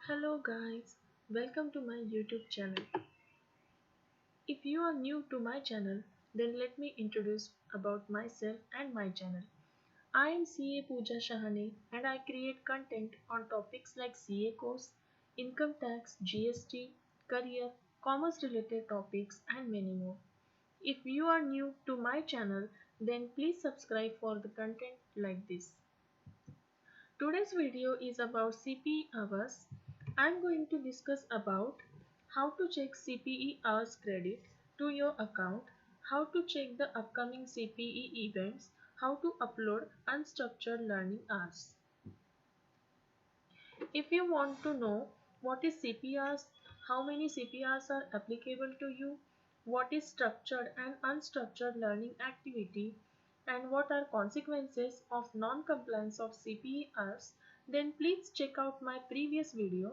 Hello guys, welcome to my YouTube channel. If you are new to my channel, then let me introduce about myself and my channel. I am CA Pooja Shahane and I create content on topics like CA course, income tax, GST, career, commerce related topics and many more. If you are new to my channel, then please subscribe for the content like this. Today's video is about CPE hours. I'm going to discuss about how to check CPE hours credit to your account, how to check the upcoming CPE events, how to upload unstructured learning hours. If you want to know what is CPRs, how many CPRs are applicable to you, what is structured and unstructured learning activity, and what are consequences of non-compliance of CPRs, then please check out my previous video.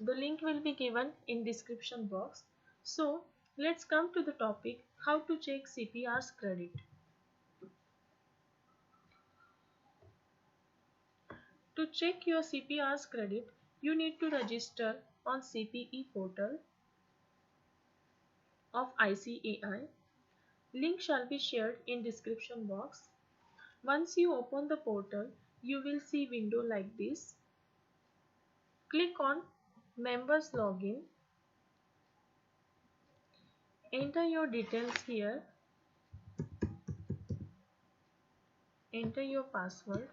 The link will be given in description box. So let's come to the topic how to check CPRs credit. To check your CPR's credit, you need to register on CPE portal of ICAI. Link shall be shared in description box. Once you open the portal, you will see window like this. Click on Members Login. Enter your details here. Enter your password.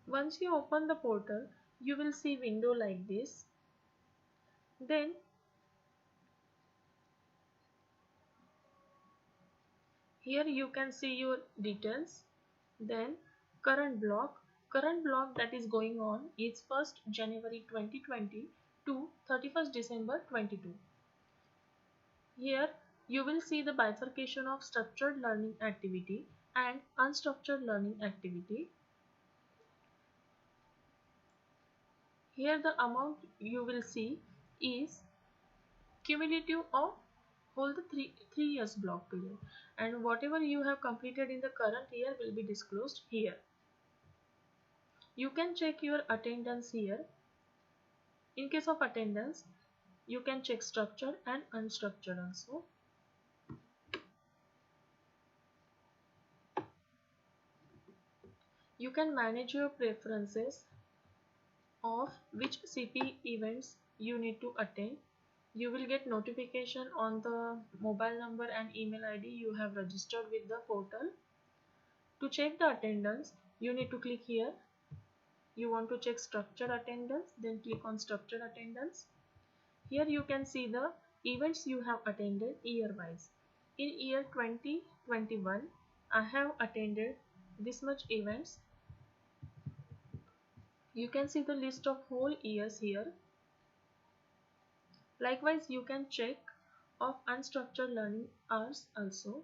Once you open the portal, you will see window like this. Then here you can see your details. Then current block that is going on is 1st January 2020 to 31st December 22. Here you will see the bifurcation of structured learning activity and unstructured learning activity. Here the amount you will see is cumulative of whole the three years block period, and whatever you have completed in the current year will be disclosed here. You can check your attendance here. In case of attendance, you can check structured and unstructured also. You can manage your preferences of which CP events you need to attend. You will get notification on the mobile number and email ID you have registered with the portal. To check the attendance, you need to click here. You want to check structured attendance, then click on structured attendance. Here you can see the events you have attended year-wise. In year 2021, I have attended this much events. You can see the list of whole years here. Likewise, you can check of unstructured learning hours also.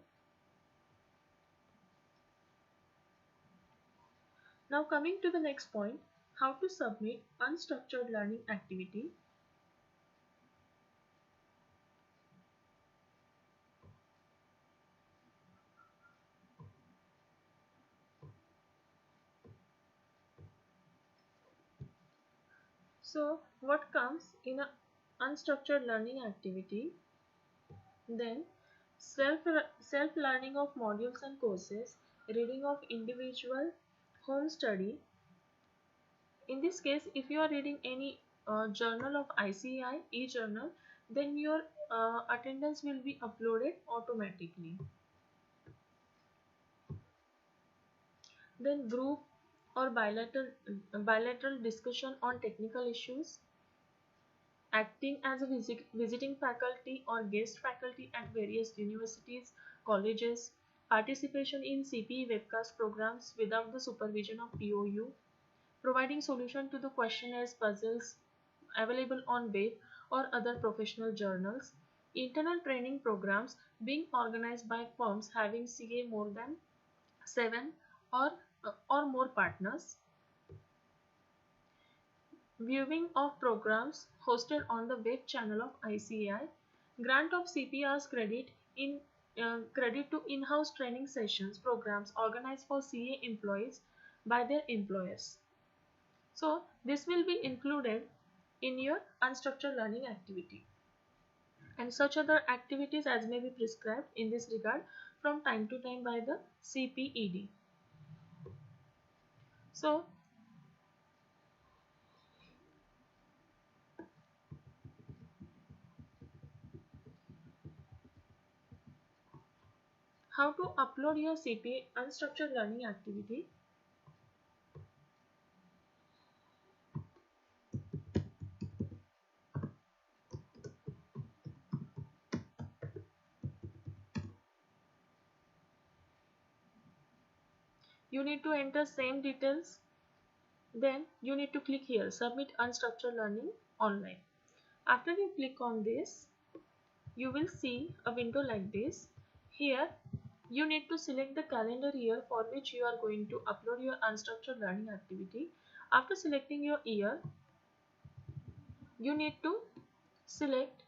Now coming to the next point, how to submit unstructured learning activity. So what comes in a unstructured learning activity? Then self-learning of modules and courses, reading of individual, home study. In this case, if you are reading any journal of ICAI, e-journal, then your attendance will be uploaded automatically. Then group or bilateral discussion on technical issues, acting as a visiting faculty or guest faculty at various universities, colleges, participation in CPE webcast programs without the supervision of POU, providing solution to the questionnaires, puzzles available on web or other professional journals, internal training programs being organized by firms having CA more than 7 or more partners. viewing of programs hosted on the web channel of ICAI, grant of CPR's credit to in-house training sessions programs organized for CA employees by their employers. So this will be included in your unstructured learning activity, and such other activities as may be prescribed in this regard from time to time by the CPED. So how to upload your CP unstructured learning activity? You need to enter same details. Then you need to click here, submit unstructured learning online. After you click on this, you will see a window like this. Here you need to select the calendar year for which you are going to upload your unstructured learning activity. After selecting your year, you need to select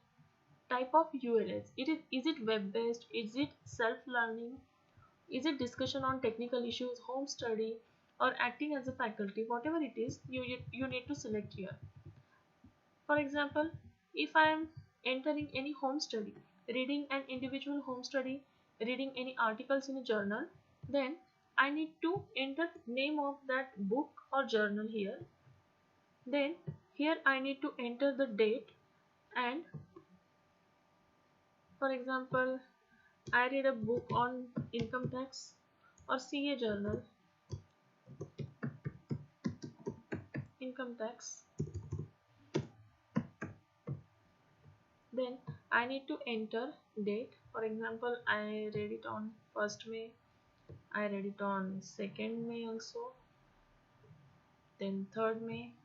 type of ULS. Is it web based? Is it self learning? Is it discussion on technical issues, home study, or acting as a faculty? Whatever it is, you need to select here. For example, if I am entering any home study, reading an individual home study, reading any articles in a journal, then I need to enter name of that book or journal here. Then here I need to enter the date, and for example, I read a book on income tax or CA journal, income tax. Then I need to enter date. For example, I read it on 1st May, I read it on 2nd May also, then 3rd May.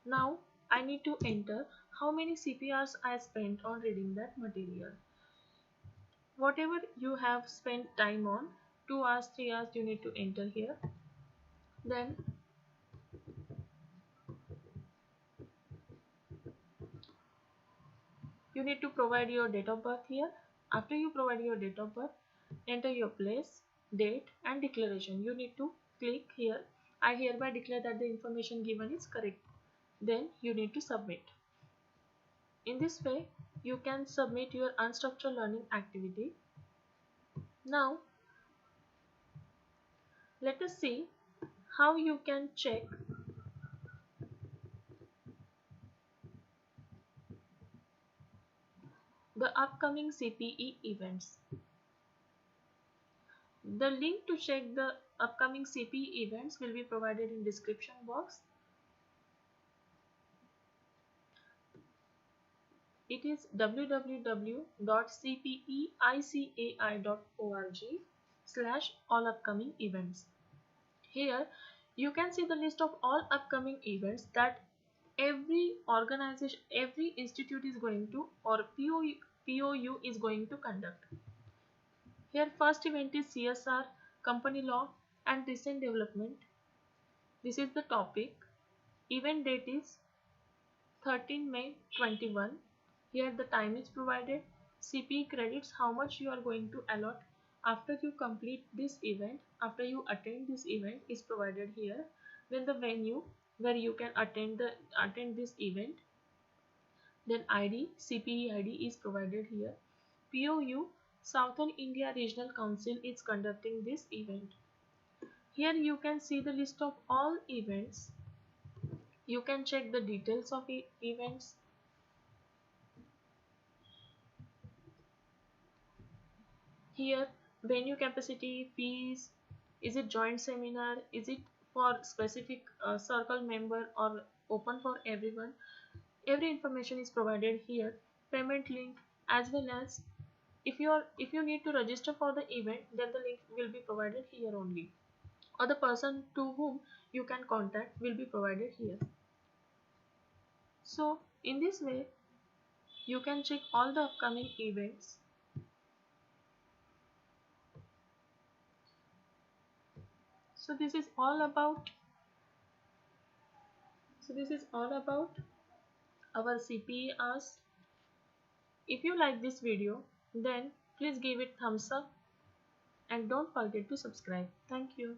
Now I need to enter how many CPRs I spent on reading that material. Whatever you have spent time on, 2 hours, 3 hours, you need to enter here. Then you need to provide your date of birth here. After you provide your date of birth, enter your place, date, and declaration. You need to click here, I hereby declare that the information given is correct. Then you need to submit. In this way, you can submit your unstructured learning activity. Now, let us see how you can check the upcoming CPE events. The link to check the upcoming CPE events will be provided in description box. It is www.cpeicai.org/all upcoming events. Here you can see the list of all upcoming events that every organization, every institute is going to, or POU is going to conduct. Here first event is CSR, company law and recent development. This is the topic. Event date is 13 May 21. Here the time is provided. CPE credits, how much you are going to allot after you complete this event, after you attend this event is provided here. Then the venue where you can attend this event. Then ID, CPE ID is provided here. POU, Southern India Regional Council is conducting this event. Here you can see the list of all events. You can check the details of events. Here venue capacity, fees, is it joint seminar, is it for specific circle member or open for everyone. Every information is provided here. Payment link, as well as if you need to register for the event, then the link will be provided here only, or the person to whom you can contact will be provided here. So in this way you can check all the upcoming events. So this is all about So this is all about our CPE hours. If you like this video, then please give it thumbs up and don't forget to subscribe. Thank you.